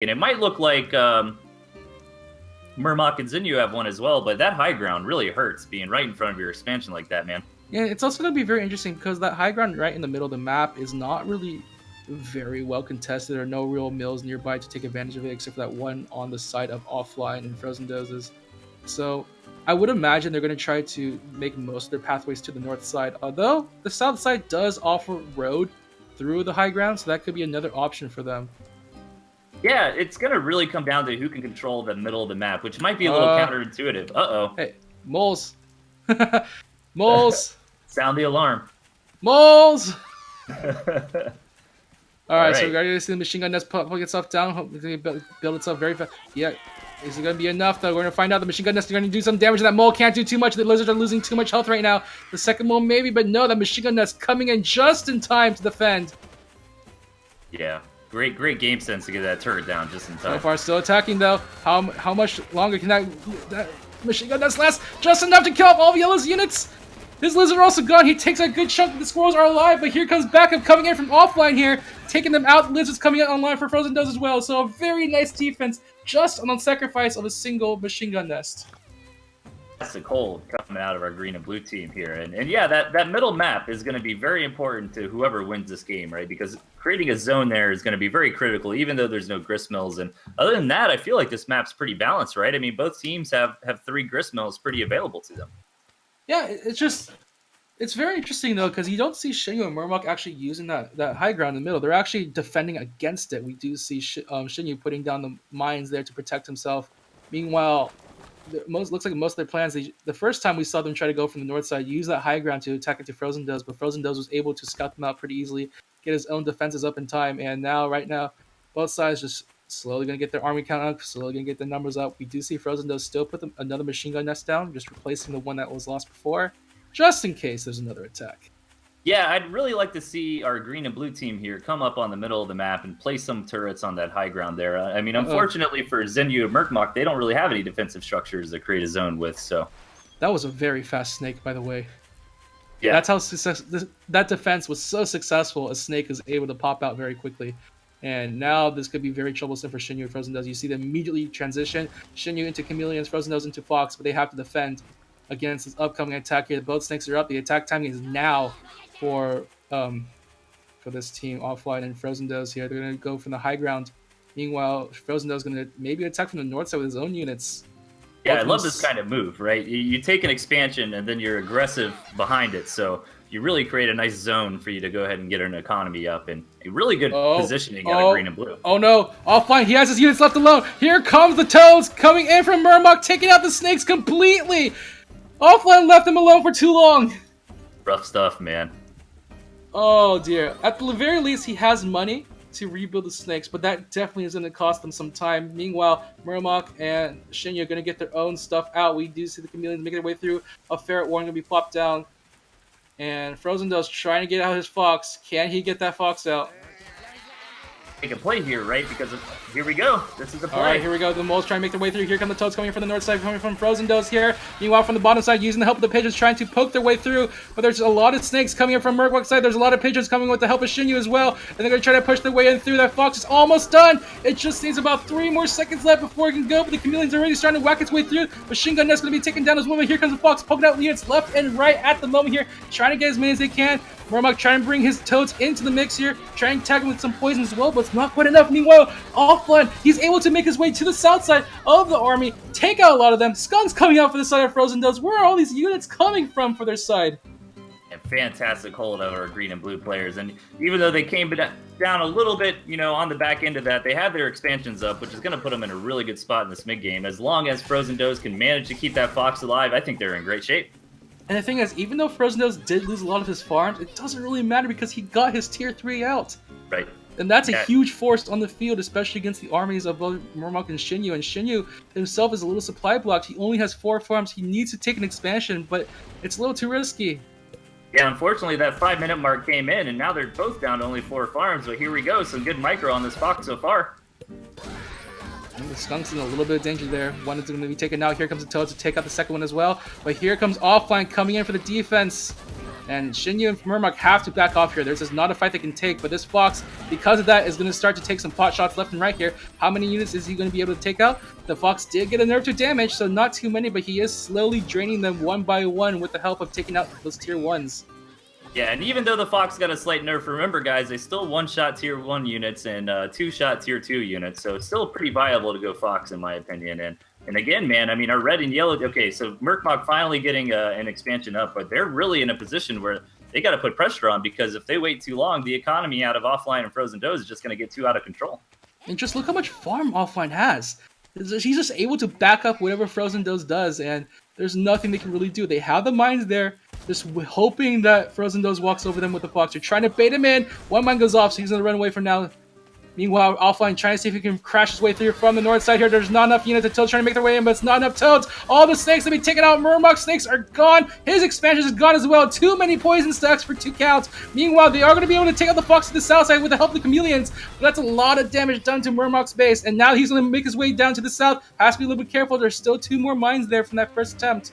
And it might look like Mermok and Xiniu have one as well, but that high ground really hurts being right in front of your expansion like that, man. Yeah, it's also going to be very interesting because that high ground right in the middle of the map is not really very well contested. There are no real mills nearby to take advantage of it except for that one on the side of Offline and Frozendoe's. So I would imagine they're going to try to make most of their pathways to the north side, although the south side does offer road through the high ground, so that could be another option for them. Yeah, it's going to really come down to who can control the middle of the map, which might be a little counterintuitive. Uh-oh. Hey, moles. Moles. Sound the alarm. Moles! Alright, so right. we're going to see the machine gun nest put itself down. Hopefully build itself very fast. Yeah. Is it going to be enough, though? We're going to find out. The machine gun nest is going to do some damage. That mole can't do too much. The lizards are losing too much health right now. The second mole maybe, but no, that machine gun nest coming in just in time to defend. Yeah. Great game sense to get that turret down just in time. So far, still attacking, though. How much longer can that machine gun nest last? Just enough to kill off all of Yellow's units. His lizard also gone. He takes a good chunk. The squirrels are alive, but here comes backup coming in from offline here, taking them out. The lizards coming out online for Frozendoe as well. So a very nice defense just on the sacrifice of a single machine gun nest. That's the cold coming out of our green and blue team here. And yeah, that middle map is going to be very important to whoever wins this game, right? Because creating a zone there is going to be very critical, even though there's no grist mills. And other than that, I feel like this map's pretty balanced, right? I mean, both teams have 3 grist mills pretty available to them. Yeah, it's very interesting, though, because you don't see Xiniu and Mermok actually using that high ground in the middle. They're actually defending against it. We do see Xiniu putting down the mines there to protect himself. Meanwhile, looks like most of their plans, the first time we saw them try to go from the north side, use that high ground to attack into Frozendoe, but Frozendoe was able to scout them out pretty easily, get his own defenses up in time, and right now, both sides just slowly going to get their army count up, slowly going to get the numbers up. We do see Frozendoe still put another machine gun nest down, just replacing the one that was lost before, just in case there's another attack. Yeah, I'd really like to see our green and blue team here come up on the middle of the map and place some turrets on that high ground there. I mean, unfortunately for Xiniu and Mermok, they don't really have any defensive structures to create a zone with, so... That was a very fast snake, by the way. Yeah. That's how that defense was so successful, a snake is able to pop out very quickly. And now this could be very troublesome for Xiniu and Frozendoe. You see them immediately transition, Xiniu into Chameleons, Frozendoe into Fox, but they have to defend against this upcoming attack here. Both snakes are up. The attack timing is now for this team offline, and Frozendoe's here. They're going to go from the high ground. Meanwhile, Frozendoe's going to maybe attack from the north side with his own units. Yeah, I love this kind of move, right? You take an expansion and then you're aggressive behind it, so you really create a nice zone for you to go ahead and get an economy up, and a really good positioning out of green and blue. Oh no, offline, he has his units left alone. Here comes the toads coming in from Mermok, taking out the snakes completely. Offline left them alone for too long. Rough stuff, man. Oh dear. At the very least, he has money to rebuild the snakes, but that definitely is going to cost them some time. Meanwhile, Mermok and Xiniu are going to get their own stuff out. We do see the chameleons making their way through. A ferret warning going to be plopped down. And Frozendoe's trying to get out his fox. Can he get that fox out? Make a play here, right? Because here we go. This is the play. All right, here we go. The moles trying to make their way through. Here come the toads coming from the north side, coming from Frozendoe's here. Meanwhile, from the bottom side, using the help of the pigeons, trying to poke their way through. But there's a lot of snakes coming in from Mermok's side. There's a lot of pigeons coming with the help of Xiniu as well. And they're going to try to push their way in through. That fox is almost done. It just needs about 3 more seconds left before it can go. But the chameleon's already starting to whack its way through. Machine gun nest going to be taken down as well. But here comes the fox poking out units left and right at the moment here, trying to get as many as they can. Mermok trying to bring his toads into the mix here, trying to tag him with some poison as well, but it's not quite enough. Meanwhile, offline, he's able to make his way to the south side of the army, take out a lot of them. Skun's coming out for the side of Frozendoe's. Where are all these units coming from for their side? And fantastic hold of our green and blue players. And even though they came down a little bit, on the back end of that, they have their expansions up, which is going to put them in a really good spot in this mid-game. As long as Frozendoe's can manage to keep that fox alive, I think they're in great shape. And the thing is, even though Frozendoe did lose a lot of his farms, it doesn't really matter because he got his tier 3 out. Right. And that's a huge force on the field, especially against the armies of both Mermok and Xiniu. And Xiniu himself is a little supply blocked. He only has 4 farms. He needs to take an expansion, but it's a little too risky. Yeah, unfortunately, that 5-minute mark came in, and now they're both down to only 4 farms. But here we go. Some good micro on this fox so far. The skunk's in a little bit of danger there. One is going to be taken out. Here comes the toad to take out the second one as well. But here comes offline coming in for the defense. And Xiniu and Mermok have to back off here. There's just not a fight they can take, but this Fox, because of that, is going to start to take some pot shots left and right here. How many units is he going to be able to take out? The Fox did get a nerf to damage, so not too many, but he is slowly draining them one by one with the help of taking out those tier 1s. Yeah, and even though the Fox got a slight nerf, remember guys, they still one-shot tier 1 units and two-shot tier 2 units, so it's still pretty viable to go Fox in my opinion. And again, man, I mean, our red and yellow, okay, so Mermok finally getting an expansion up, but they're really in a position where they got to put pressure on, because if they wait too long, the economy out of offline and Frozendoe is just going to get too out of control. And just look how much farm offline has. He's just able to back up whatever Frozendoe does, and there's nothing they can really do. They have the mines there, just hoping that Frozendoe walks over them with the Fox. They're trying to bait him in. One mine goes off, so he's going to run away from now. Meanwhile, offline trying to see if he can crash his way through from the north side here. There's not enough units of toads trying to make their way in, but it's not enough toads. All the snakes that be taken out. Mermok snakes are gone. His expansion is gone as well. Too many poison stacks for 2 counts. Meanwhile, they are going to be able to take out the Fox to the south side with the help of the chameleons. But that's a lot of damage done to Mermok's base. And now he's going to make his way down to the south. Has to be a little bit careful. There's still 2 more mines there from that first attempt.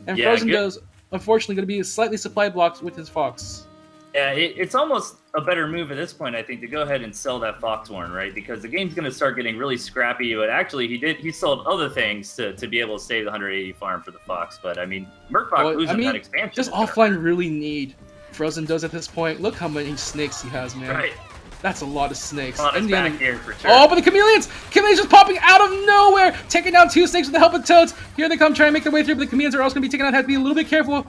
And yeah, Frozendoe's unfortunately going to be slightly supply blocked with his Fox. Yeah, it's almost a better move at this point, I think, to go ahead and sell that Fox horn, right? Because the game's going to start getting really scrappy. But actually, he sold other things to be able to save the 180 farm for the Fox. But I mean, Mermok losing that expansion. Just offline really need Frozendoe at this point. Look how many snakes he has, man. Right. That's a lot of snakes. Back here for sure. Oh, but the chameleons! Chameleons just popping out of nowhere, taking down 2 snakes with the help of toads. Here they come, trying to make their way through, but the chameleons are also going to be taken out. Have to be a little bit careful.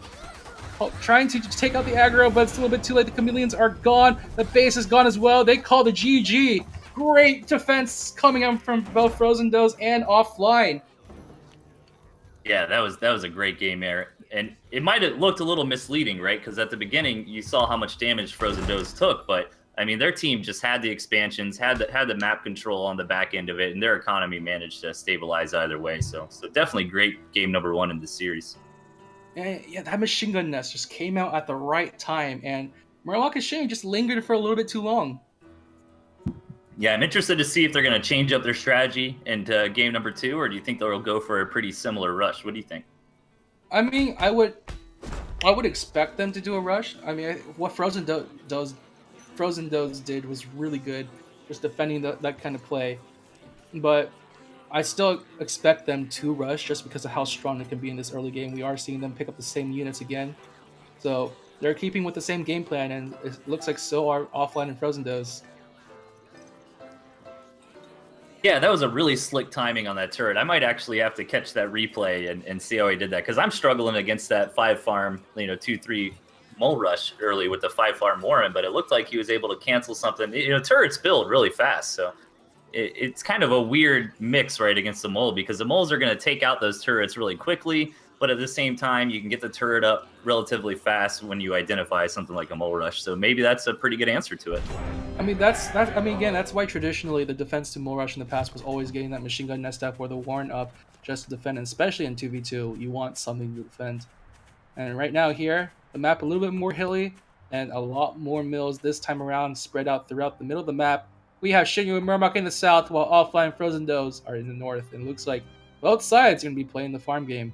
Oh, trying to take out the aggro, but it's a little bit too late. The chameleons are gone. The base is gone as well. They call the GG. Great defense coming out from both Frozendoe and offline. Yeah, that was a great game there. And it might have looked a little misleading, right? Because at the beginning, you saw how much damage Frozendoe took, but I mean, their team just had the expansions, had the map control on the back end of it, and their economy managed to stabilize either way. So definitely great game number 1 in the series. And yeah, that machine gun nest just came out at the right time, and Mermok Xiniu just lingered for a little bit too long. Yeah, I'm interested to see if they're going to change up their strategy into game number 2, or do you think they'll go for a pretty similar rush? What do you think? I mean, I would expect them to do a rush. I mean, what Frozendoe did was really good, just defending that kind of play. But I still expect them to rush just because of how strong they can be in this early game. We are seeing them pick up the same units again. So they're keeping with the same game plan, and it looks like so are offline and Frozendoe. Yeah, that was a really slick timing on that turret. I might actually have to catch that replay and see how he did that, because I'm struggling against that 5-farm, 2-3 mole rush early with the 5-farm Warren, but it looked like he was able to cancel something. Turrets build really fast, so it's kind of a weird mix, right, against the mole, because the moles are going to take out those turrets really quickly, but at the same time, you can get the turret up relatively fast when you identify something like a mole rush. So maybe that's a pretty good answer to it. I mean, that's why traditionally the defense to mole rush in the past was always getting that machine gun nest up or the Warren up just to defend, and especially in 2v2, you want something to defend. And right now here, the map a little bit more hilly and a lot more mills this time around spread out throughout the middle of the map. We have Xiniu and Mermok in the south, while offline Frozendoe are in the north. And it looks like both sides are going to be playing the farm game.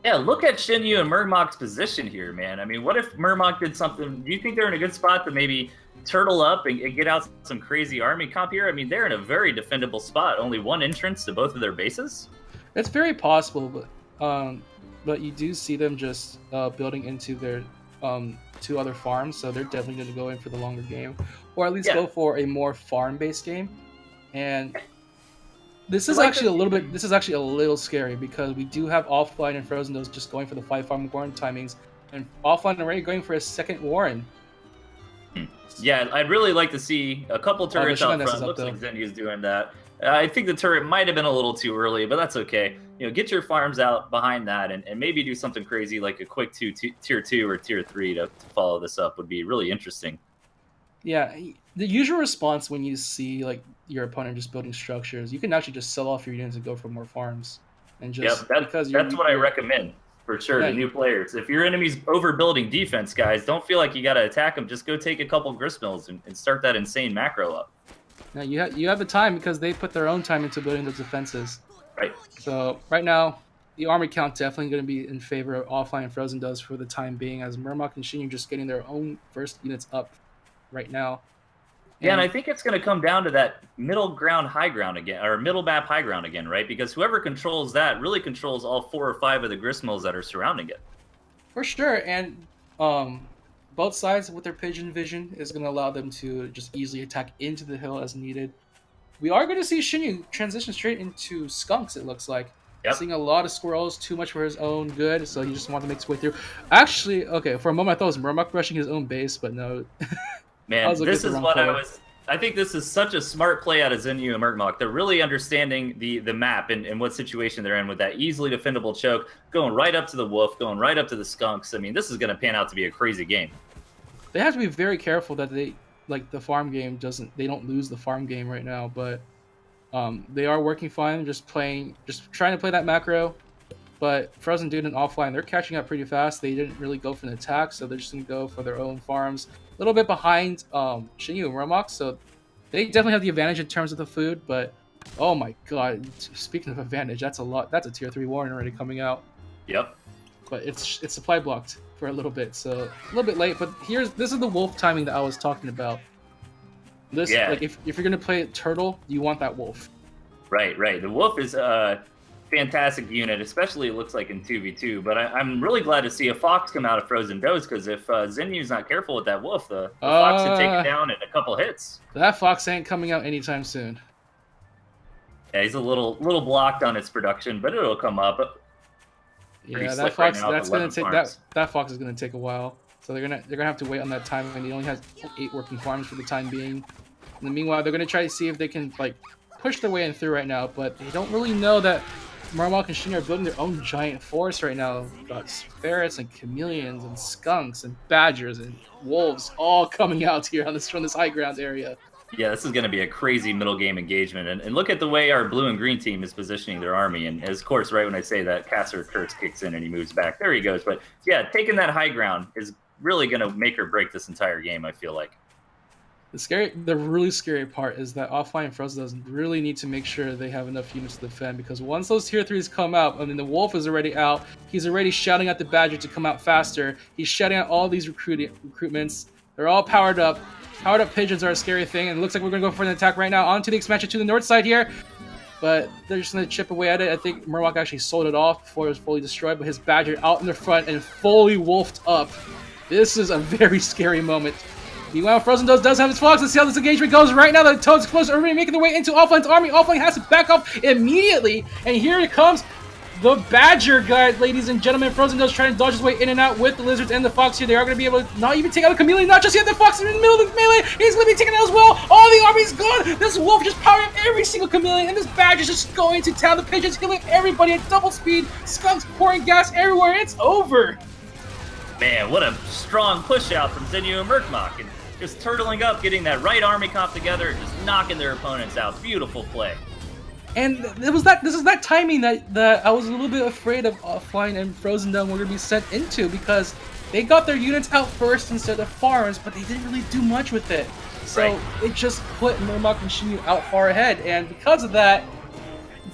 Yeah, look at Xiniu and Mermok's position here, man. I mean, what if Mermok did something? Do you think they're in a good spot to maybe turtle up and get out some crazy army comp here? I mean, they're in a very defendable spot. Only one entrance to both of their bases? It's very possible, but you do see them just building into their 2 other farms, so they're definitely going to go in for the longer game, or at least go for a more farm-based game. And this is actually a little scary, because we do have offline and Frozendoe just going for the 5-farm Warren timings, and offline already going for a second Warren. Yeah, I'd really like to see a couple turrets out front. Looks like Xiniu's doing that. I think the turret might have been a little too early, but that's okay. Get your farms out behind that, and maybe do something crazy like a quick tier 2 or tier 3 to follow this up would be really interesting. Yeah, the usual response when you see like your opponent just building structures, you can actually just sell off your units and go for more farms. And just that's what I recommend for sure to new players. If your enemy's overbuilding defense, guys, don't feel like you got to attack them. Just go take a couple gristmills and start that insane macro up. Now you have the time, because they put their own time into building those defenses. Right. So right now, the army count definitely going to be in favor of offline Frozendoes for the time being, as Mermok and Xiniu just getting their own first units up right now. Yeah, and I And think it's going to come down to that middle ground, high ground again, or middle map, high ground again, right? Because whoever controls that really controls all 4 or 5 of the gristmills that are surrounding it. for sure, and both sides with their pigeon vision is going to allow them to just easily attack into the hill as needed. We are going to see Xinyu transition straight into skunks, it looks like. Yep. Seeing a lot of squirrels, too much for his own good, so he just wanted to make his way through. Actually, okay, for a moment I thought it was Mermok rushing his own base, but no. Man, this is what I think this is such a smart play out of Xiniu and Mermok. They're really understanding the map and what situation they're in with that easily defendable choke, going right up to the wolf, going right up to the skunks. I mean, this is going to pan out to be a crazy game. They have to be very careful that they the farm game they don't lose the farm game right now, but they are working fine, just trying to play that macro. But Frozendoe and offline, they're catching up pretty fast. They didn't really go for an attack, so they're just gonna go for their own farms. A little bit behind Xinyu and Mermok, so they definitely have the advantage in terms of the food. But oh my god, speaking of advantage, that's a lot. That's a tier 3 warren already coming out. Yep. But it's supply blocked for a little bit, so a little bit late. But this is the wolf timing that I was talking about. This like if you're gonna play turtle, you want that wolf. Right. The wolf is a fantastic unit, especially it looks like in 2v2. But I'm really glad to see a fox come out of Frozendoes, because if Xiniu's not careful with that wolf, the fox can take it down in a couple hits. That fox ain't coming out anytime soon. Yeah, he's a little blocked on its production, but it'll come up. Yeah, that fox that's gonna take that fox is gonna take a while. So they're gonna have to wait on that time, and he only has 8 working farms for the time being. And then meanwhile, they're gonna try to see if they can like push their way in through right now, but they don't really know that Mermok and Xiniu are building their own giant forest right now. Got ferrets and chameleons and skunks and badgers and wolves all coming out here on from this high ground area. Yeah, this is going to be a crazy middle game engagement. And look at the way our blue and green team is positioning their army. And of course, right when I say that, Caster Kurtz kicks in and he moves back. There he goes. But yeah, taking that high ground is really going to make or break this entire game, I feel like. The really scary part is that offline Frozendoe really need to make sure they have enough units to defend, because once those tier 3s come out, I mean, the wolf is already out. He's already shouting at the badger to come out faster. He's shouting at all these recruitments. They're all powered up. Powered up pigeons are a scary thing, and it looks like we're going to go for an attack right now onto the expansion to the north side here. But they're just going to chip away at it. I think Mermok actually sold it off before it was fully destroyed, but his badger out in the front and fully wolfed up. This is a very scary moment. Meanwhile, Frozendoe does have his fox. Let's see how this engagement goes. Right now, the Toads close are already making their way into Offline's army. Offline has to back off immediately. And here it comes. The Badger guy, ladies and gentlemen. Frozendoe's trying to dodge his way in and out with the Lizards and the Fox here. They are going to be able to not even take out a Chameleon. Not just yet. The Fox is in the middle of the melee. He's going to be taken out as well. All the army's gone. This Wolf just powering up every single Chameleon. And this Badger's just going to town. The Pigeons killing everybody at double speed. Skunks pouring gas everywhere. It's over. Man, what a strong push out from Xiniu and Mermok. And just turtling up, getting that right army comp together, and just knocking their opponents out. Beautiful play. And this is that timing that I was a little bit afraid of Offline and Frozendoe were going to be sent into, because they got their units out first instead of farms, but they didn't really do much with it. So it just put Mermok and Xiniu out far ahead, and because of that,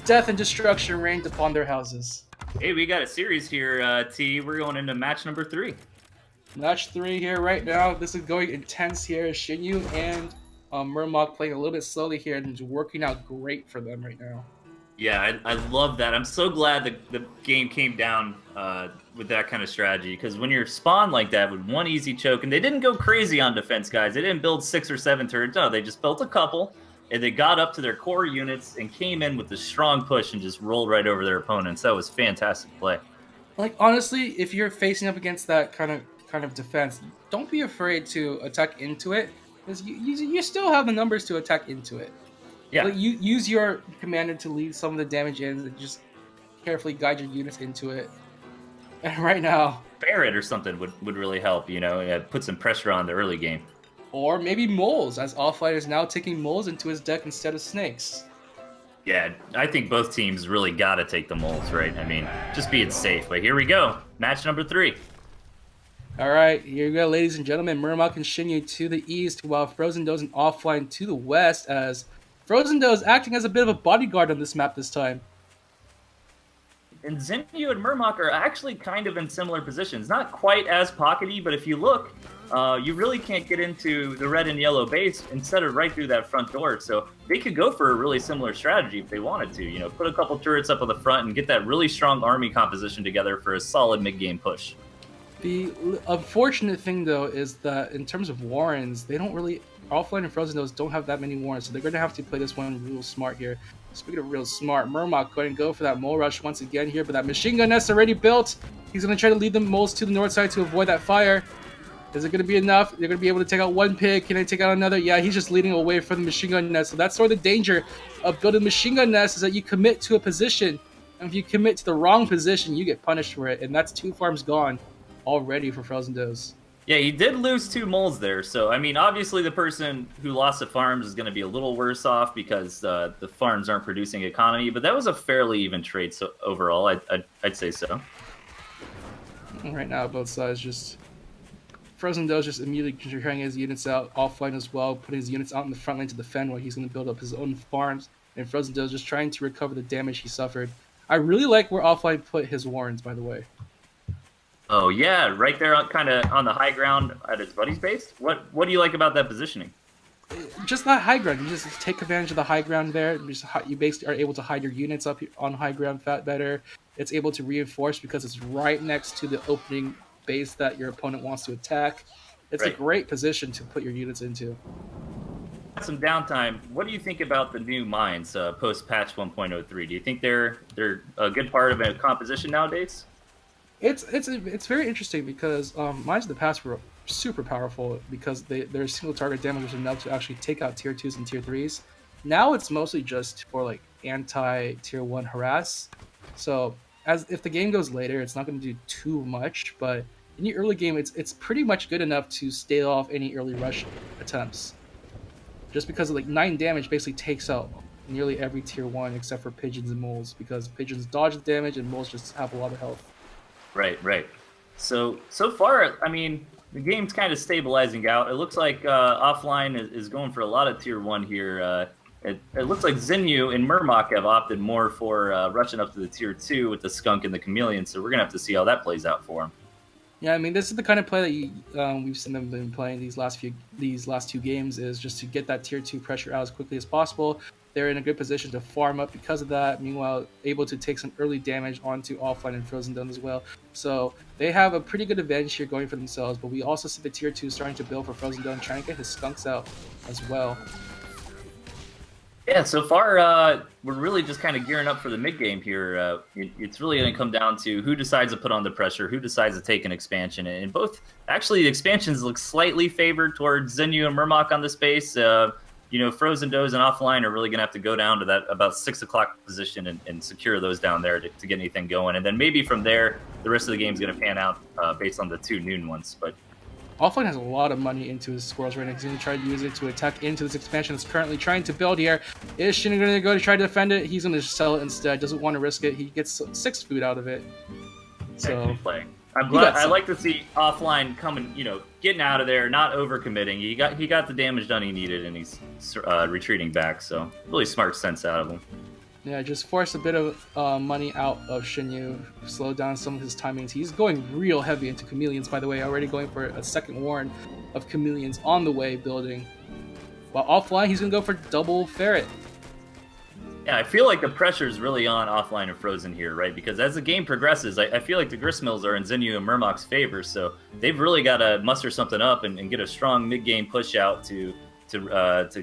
death and destruction reigned upon their houses. Hey, we got a series here, T. We're going into match number 3. Match 3 here right now. This is going intense here. Xiniu and Mermok playing a little bit slowly here, and it's working out great for them right now. Yeah, I love that. I'm so glad the game came down with that kind of strategy, because when you're spawned like that with one easy choke, and they didn't go crazy on defense, guys. They didn't build 6 or 7 turrets. No, they just built a couple, and they got up to their core units and came in with a strong push and just rolled right over their opponents. That was fantastic play. Like, honestly, if you're facing up against that kind of defense, don't be afraid to attack into it, because you still have the numbers to attack into it. Yeah. Like, you use your commander to lead some of the damage in, and just carefully guide your units into it. And right now, Barret or something would really help, put some pressure on the early game. Or maybe moles, as Offline is now taking moles into his deck instead of snakes. Yeah, I think both teams really got to take the moles, right? I mean, just being safe. But here we go. Match number 3. All right, here we go, ladies and gentlemen. Mermok and Xiniu to the east, while Frozendoe and Offline to the west, as Frozendoe is acting as a bit of a bodyguard on this map this time. and Xiniu and Mermok are actually kind of in similar positions. Not quite as pockety, but if you look, you really can't get into the red and yellow base instead of right through that front door. So they could go for a really similar strategy if they wanted to. You know, put a couple turrets up on the front and get that really strong army composition together for a solid mid-game push. The unfortunate thing, though, is that in terms of warrens, they don't really... Offline and Frozendoe don't have that many warrens, so they're going to have to play this one real smart here. Speaking of real smart, Mermok going to go for that mole rush once again here, but that machine gun nest already built. He's going to try to lead the moles to the north side to avoid that fire. Is it going to be enough? They're going to be able to take out one pig. Can they take out another? Yeah, he's just leading away from the machine gun nest. So that's sort of the danger of building machine gun nest, is that you commit to a position, and if you commit to the wrong position, you get punished for it. And that's 2 farms gone already for Frozendoe. Yeah, he did lose 2 moles there. So, I mean, obviously the person who lost the farms is going to be a little worse off because the farms aren't producing economy. But that was a fairly even trade so overall. I'd say so. Right now, both sides just... Frozendoe just immediately carrying his units out offline as well, putting his units out in the front line to defend while he's going to build up his own farms. And Frozendoe just trying to recover the damage he suffered. I really like where offline put his warrens, by the way. Oh yeah, right there, kind of on the high ground at his buddy's base. What do you like about that positioning? Just not high ground. You just take advantage of the high ground there. You basically are able to hide your units up on high ground better. It's able to reinforce because it's right next to the opening base that your opponent wants to attack. It's a great position to put your units into. Some downtime. What do you think about the new mines post patch 1.03? Do you think they're a good part of a composition nowadays? It's very interesting because mines in the past were super powerful because their single target damage was enough to actually take out tier 2s and tier 3s. Now it's mostly just for like anti tier 1 harass. So if the game goes later, it's not going to do too much, but in the early game, it's pretty much good enough to stay off any early rush attempts. Just because like 9 damage basically takes out nearly every tier 1 except for pigeons and moles, because pigeons dodge the damage and moles just have a lot of health. Right. So far, I mean, the game's kind of stabilizing out. It looks like offline is going for a lot of tier 1 here. It looks like Xiniu and Mermok have opted more for rushing up to the tier 2 with the skunk and the chameleon, so we're going to have to see how that plays out for them. Yeah, I mean, this is the kind of play that we've seen them been playing these last 2 games, is just to get that tier 2 pressure out as quickly as possible. They're in a good position to farm up because of that. Meanwhile, able to take some early damage onto offline and Frozendoe as well. So they have a pretty good advantage here going for themselves. But we also see the tier 2 starting to build for Frozendoe and trying to get his skunks out as well. Yeah, so far we're really just kind of gearing up for the mid game here. It's really going to come down to who decides to put on the pressure, who decides to take an expansion. And both, actually, the expansions look slightly favored towards Xiniu and Mermok on this base. Frozendoe and offline are really going to have to go down to that about 6 o'clock position and secure those down there to get anything going. And then maybe from there, the rest of the game is going to pan out based on the 2 noon ones. But offline has a lot of money into his squirrels right now. He's going to try to use it to attack into this expansion that's currently trying to build here. Is Xiniu going to go to try to defend it? He's going to sell it instead. Doesn't want to risk it. He gets 6 food out of it. So I'm glad. I like to see offline coming, getting out of there, not overcommitting. He got the damage done he needed, and he's retreating back. So really smart sense out of him. Yeah, just force a bit of money out of Xiniu, slow down some of his timings. He's going real heavy into chameleons, by the way, already going for a second warren of chameleons on the way building. While offline, he's going to go for double ferret. Yeah, I feel like the pressure is really on offline and Frozen here, right? Because as the game progresses, I feel like the gristmills are in Xiniu and Mermok's favor, so they've really got to muster something up and get a strong mid-game push out to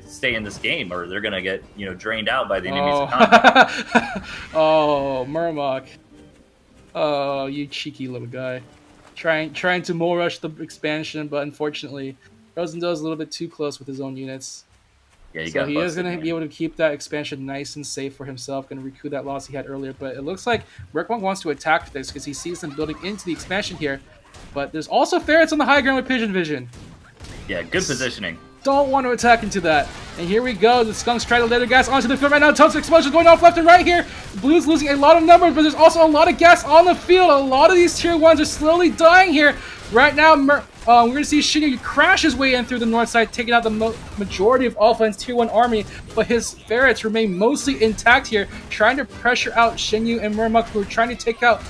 stay in this game, or they're gonna get drained out by the enemy's economy. Oh, Mermok! Oh, you cheeky little guy, trying to mole rush the expansion, but unfortunately, Frozendoe is a little bit too close with his own units. Yeah, so he is gonna be able to keep that expansion nice and safe for himself, gonna recoup that loss he had earlier. But it looks like Mermok wants to attack this because he sees them building into the expansion here. But there's also ferrets on the high ground with pigeon vision. Yeah, good positioning. Don't want to attack into that. And here we go. The skunks try to let their gas onto the field right now. Tons of explosions going off left and right here. Blue's losing a lot of numbers, but there's also a lot of gas on the field. A lot of these tier 1s are slowly dying here. Right now, We're going to see Xiniu crash his way in through the north side, taking out the majority of offline's tier 1 army, but his ferrets remain mostly intact here, trying to pressure out Xiniu and Mermok, who are trying to take out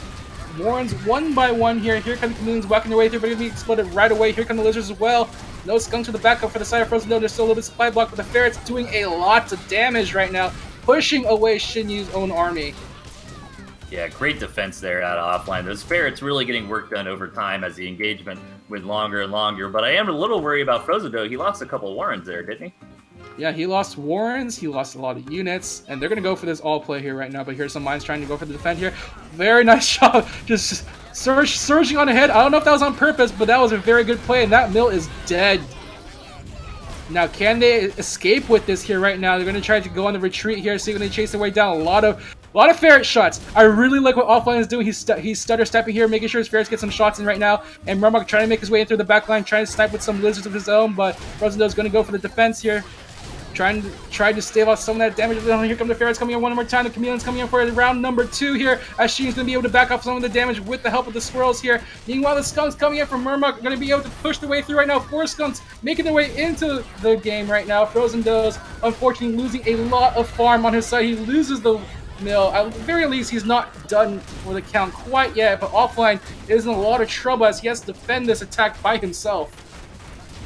Warrens one by one here. Here come the chameleons whacking their way through, but going to be exploded right away. Here come the lizards as well. No skunks for the backup for the side of Frozendoe. There's still a little bit of supply block, but the ferrets doing a lot of damage right now, pushing away Xiniu's own army. Yeah, great defense there out of offline. Those ferrets really getting work done over time as the engagement went longer and longer. But I am a little worried about Frozendoe. He lost a couple Warrens there, didn't he? Yeah, he lost Warrens, he lost a lot of units, and they're going to go for this all play here right now, but here's some mines trying to go for the defend here. Very nice job, just surging on ahead. I don't know if that was on purpose, but that was a very good play, and that mill is dead. Now, can they escape with this here right now? They're going to try to go on the retreat here, see when they chase their way down. A lot of ferret shots. I really like what Offline is doing. He's stutter stepping here, making sure his ferrets get some shots in right now. And Mermok trying to make his way in through the back line, trying to snipe with some lizards of his own, but Frozendoe is going to go for the defense here. Trying to stave off some of that damage. Here come the ferrets coming in one more time. The chameleons coming in for round number 2 here. As Xiniu's going to be able to back off some of the damage with the help of the squirrels here. Meanwhile, the skunks coming in from Mermok are going to be able to push their way through right now. 4 skunks making their way into the game right now. Frozendoe's unfortunately losing a lot of farm on his side. He loses the mill. At the very least, he's not done for the count quite yet. But Offline is in a lot of trouble as he has to defend this attack by himself.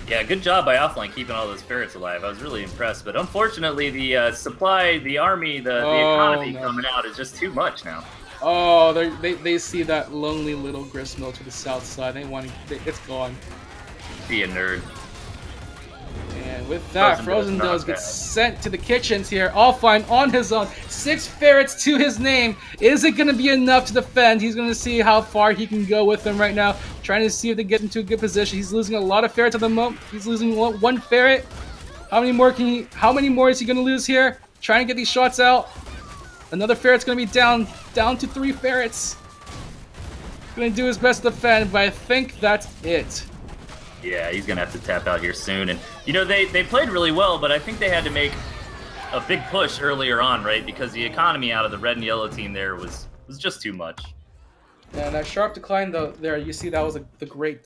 Yeah, good job by Offline keeping all those ferrets alive. I was really impressed. But unfortunately, the supply, the army, the economy coming out is just too much now. Oh, they see that lonely little gristmill to the south side. They want to, it's gone. Be a nerd. And with that, Frozendoe gets sent to the kitchens here. Offline on his own. 6 ferrets to his name. Is it going to be enough to defend? He's going to see how far he can go with them right now. Trying to see if they get into a good position. He's losing a lot of ferrets at the moment. He's losing one ferret. How many more is he going to lose here? Trying to get these shots out. Another ferret's going to be down to 3 ferrets. Going to do his best to defend, but I think that's it. Yeah, he's going to have to tap out here soon. And, you know, they played really well, but I think they had to make a big push earlier on, right? Because the economy out of the red and yellow team there was just too much. And that sharp decline, though, there, you see that was the great